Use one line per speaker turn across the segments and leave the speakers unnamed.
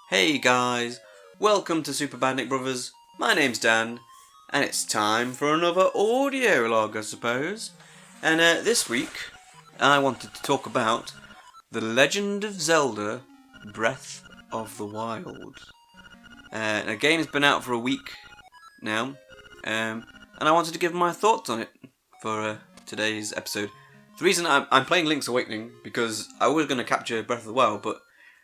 Hey guys, welcome to Super Badnik Brothers. My name's Dan, and it's time for another audio log, I suppose. And this week, I wanted to talk about The Legend of Zelda: Breath of the Wild. The game's been out for a week now, and I wanted to give my thoughts on it for today's episode. The reason I'm playing Link's Awakening because I was going to capture Breath of the Wild, but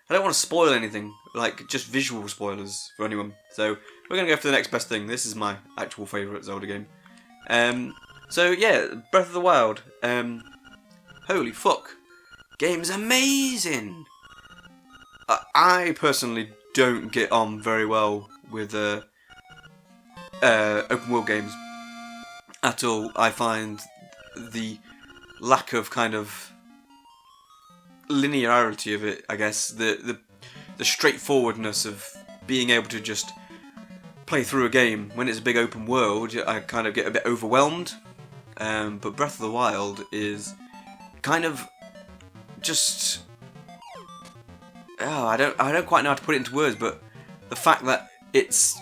I don't want to spoil anything, like just visual spoilers for anyone. So we're going to go for the next best thing. This is my actual favourite Zelda game. So yeah, Breath of the Wild. Holy fuck. Game's amazing! I personally don't get on very well with open world games at all. I find the lack of kind of linearity of it, I guess, the straightforwardness of being able to just play through a game when it's a big open world, I kind of get a bit overwhelmed. But Breath of the Wild is kind of just I don't quite know how to put it into words, but the fact that it's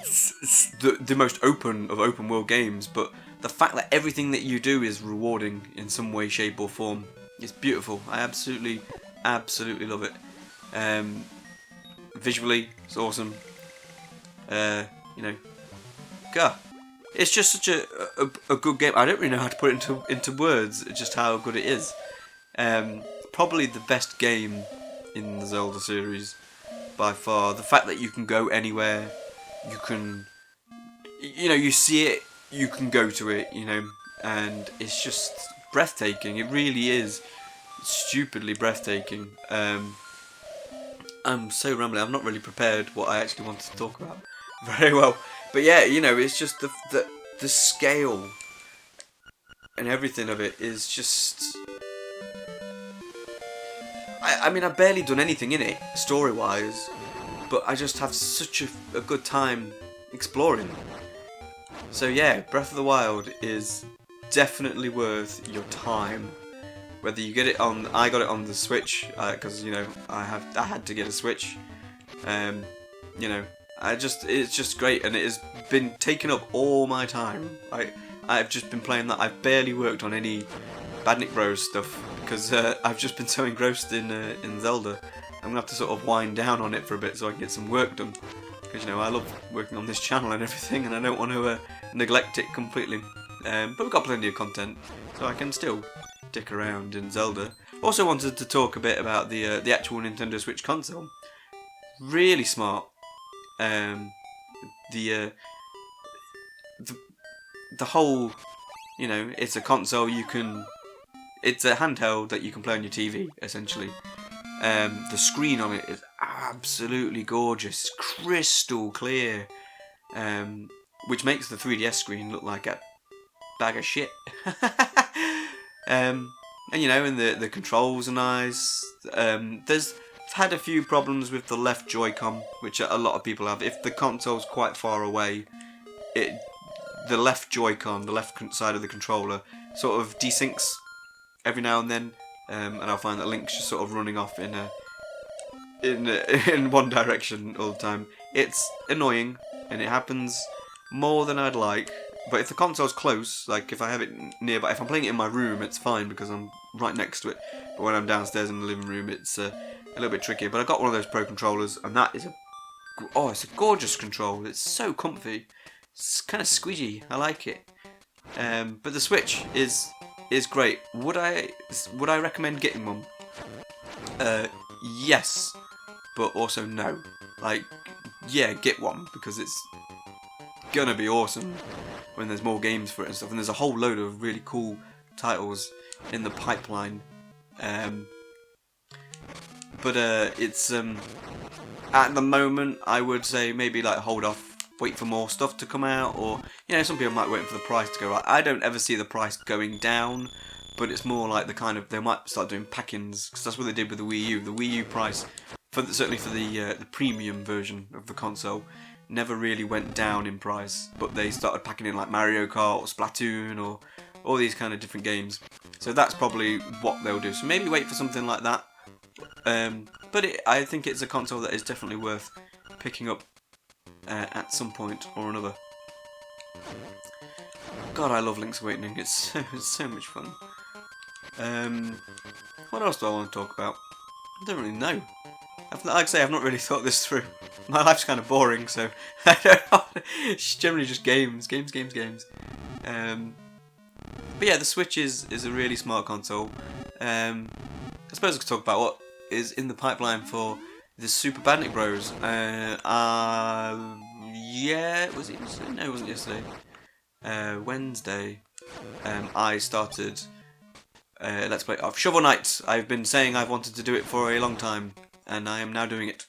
the most open of open world games, but the fact that everything that you do is rewarding in some way, shape or form, it's beautiful. I absolutely love it. Visually, it's awesome. God, it's just such a good game. I don't really know how to put it into words, just how good it is. Probably the best game in the Zelda series by far. The fact that you can go anywhere, you can, you see it, you can go to it, and it's just breathtaking. It really is stupidly breathtaking. I'm so rambling. I'm not really prepared what I actually wanted to talk about very well, but yeah, it's just the scale and everything of it is just. I've barely done anything in it story wise, but I just have such a good time exploring. So yeah, Breath of the Wild is definitely worth your time. Whether you get it on, I got it on the Switch because I had to get a Switch. It's just great, and it has been taking up all my time. I've just been playing that. I've barely worked on any Badnik Bros stuff because I've just been so engrossed in Zelda. I'm gonna have to sort of wind down on it for a bit so I can get some work done. Because I love working on this channel and everything, and I don't want to neglect it completely. But we've got plenty of content, so I can still dick around in Zelda. Also wanted to talk a bit about the actual Nintendo Switch console. Really smart. The whole, it's a console it's a handheld that you can play on your TV essentially. The screen on it is absolutely gorgeous, crystal clear, which makes the 3DS screen look like a bag of shit. And the controls are nice. I've had a few problems with the left Joy-Con, which a lot of people have. If the console's quite far away, the left Joy-Con, the left side of the controller, sort of desyncs every now and then, and I'll find that Link's just sort of running off in one direction all the time. It's annoying, and it happens more than I'd like. But if the console's close, like if I have it nearby, if I'm playing it in my room, it's fine because I'm right next to it. But when I'm downstairs in the living room, it's a little bit trickier. But I got one of those Pro controllers, and that is it's a gorgeous control. It's so comfy. It's kind of squeegee. I like it. But the Switch is great. Would I recommend getting one? Yes, but also no. Like, yeah, get one because it's gonna be awesome when there's more games for it and stuff. And there's a whole load of really cool titles in the pipeline. But it's at the moment I would say maybe like hold off, wait for more stuff to come out, or some people might wait for the price to go up. I don't ever see the price going down, but it's more like the kind of, they might start doing pack-ins because that's what they did with the Wii U. The Wii U price, certainly for the premium version of the console, never really went down in price, but they started packing in like Mario Kart or Splatoon or all these kind of different games. So that's probably what they'll do. So maybe wait for something like that, But I think it's a console that is definitely worth picking up at some point or another. God, I love Link's Awakening. It's so much fun. What else do I want to talk about? I don't really know. Like I say, I've not really thought this through. My life's kind of boring, so I don't know. It's generally just games. But yeah, the Switch is a really smart console. I suppose I could talk about what is in the pipeline for the Super Bandit Bros. Yeah, was it yesterday? No, it wasn't yesterday. Wednesday. I started Let's Play of Shovel Knight. I've been saying I've wanted to do it for a long time, and I am now doing it.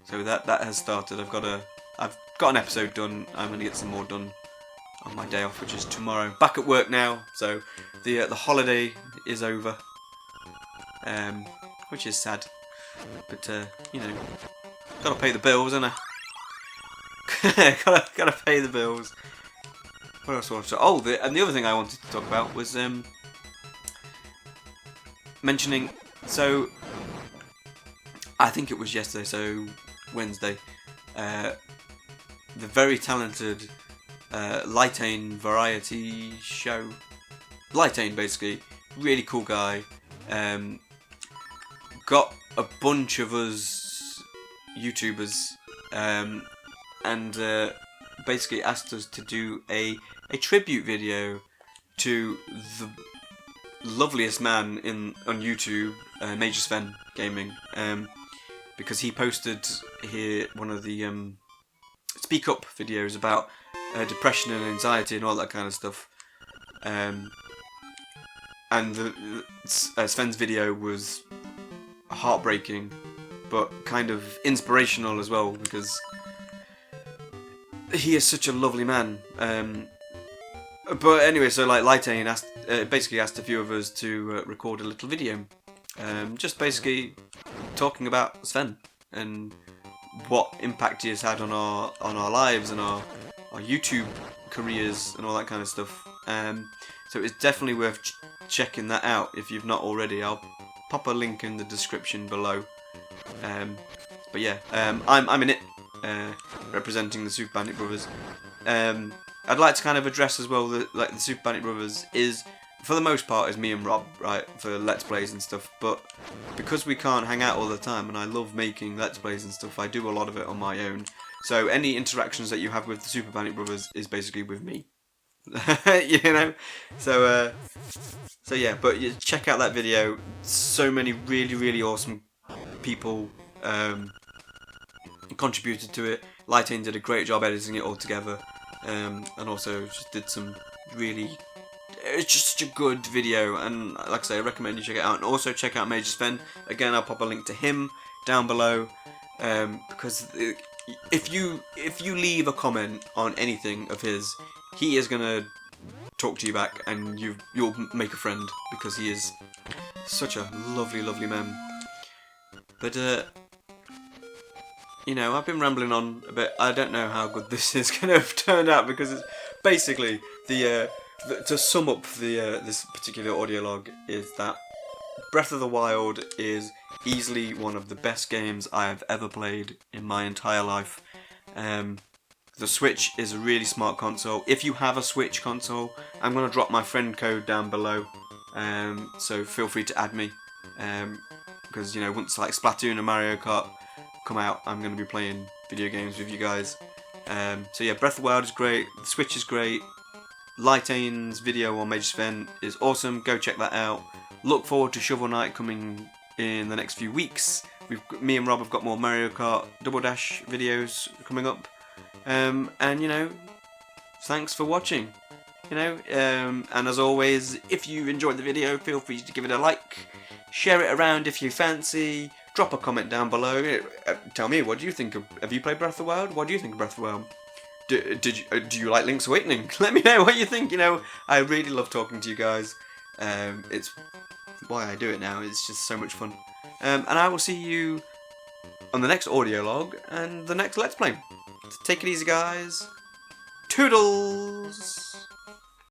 So that has started. I've got an episode done. I'm going to get some more done on my day off, which is tomorrow. Back at work now, so the holiday is over, which is sad. But you know, gotta pay the bills, ain't I? gotta pay the bills. What else was I? Oh, and the other thing I wanted to talk about was mentioning. So I think it was yesterday, so Wednesday. The very talented Lytane variety show. Lytane, basically, really cool guy. Got a bunch of us YouTubers, and basically asked us to do a tribute video to the loveliest man on YouTube, Major Sven Gaming, because he posted here one of the Speak Up videos about depression and anxiety and all that kind of stuff. And Sven's video was heartbreaking, but kind of inspirational as well, because he is such a lovely man. But anyway, so like Lytane basically asked a few of us to record a little video, just basically talking about Sven and what impact he has had on our lives and our YouTube careers and all that kind of stuff. So it's definitely worth checking that out if you've not already. I'll pop a link in the description below. But yeah, I'm in it, representing the Super Bandit Brothers. I'd like to kind of address as well that the Super Bandit Brothers is, for the most part, is me and Rob, right, for Let's Plays and stuff. But because we can't hang out all the time, and I love making Let's Plays and stuff, I do a lot of it on my own. So any interactions that you have with the Super Bandit Brothers is basically with me. You know, so yeah. But check out that video. So many really awesome people contributed to it. Lytane did a great job editing it all together, and also just did some really. It's just such a good video, and like I say, I recommend you check it out. And also check out Major Sven. Again, I'll pop a link to him down below, because if you leave a comment on anything of his, he is gonna talk to you back, and you'll make a friend, because he is such a lovely man. But you know, I've been rambling on a bit. I don't know how good this is gonna have turned out, because it's basically to sum up this particular audio log is that Breath of the Wild is easily one of the best games I have ever played in my entire life. The Switch is a really smart console. If you have a Switch console, I'm going to drop my friend code down below, so feel free to add me, because you know, once like Splatoon and Mario Kart come out, I'm going to be playing video games with you guys. So yeah, Breath of the Wild is great, the Switch is great, Lytane's video on Major Sven is awesome, go check that out. Look forward to Shovel Knight coming in the next few weeks. Me and Rob have got more Mario Kart Double Dash videos coming up. And you know, thanks for watching. You know, and as always, if you enjoyed the video, feel free to give it a like, share it around if you fancy, drop a comment down below. Tell me, what do you think of? Have you played Breath of the Wild? What do you think of Breath of the Wild? Do you like Link's Awakening? Let me know what you think. You know, I really love talking to you guys. It's why I do it now. It's just so much fun. And I will see you on the next audio log and the next Let's Play. Take it easy, guys. Toodles!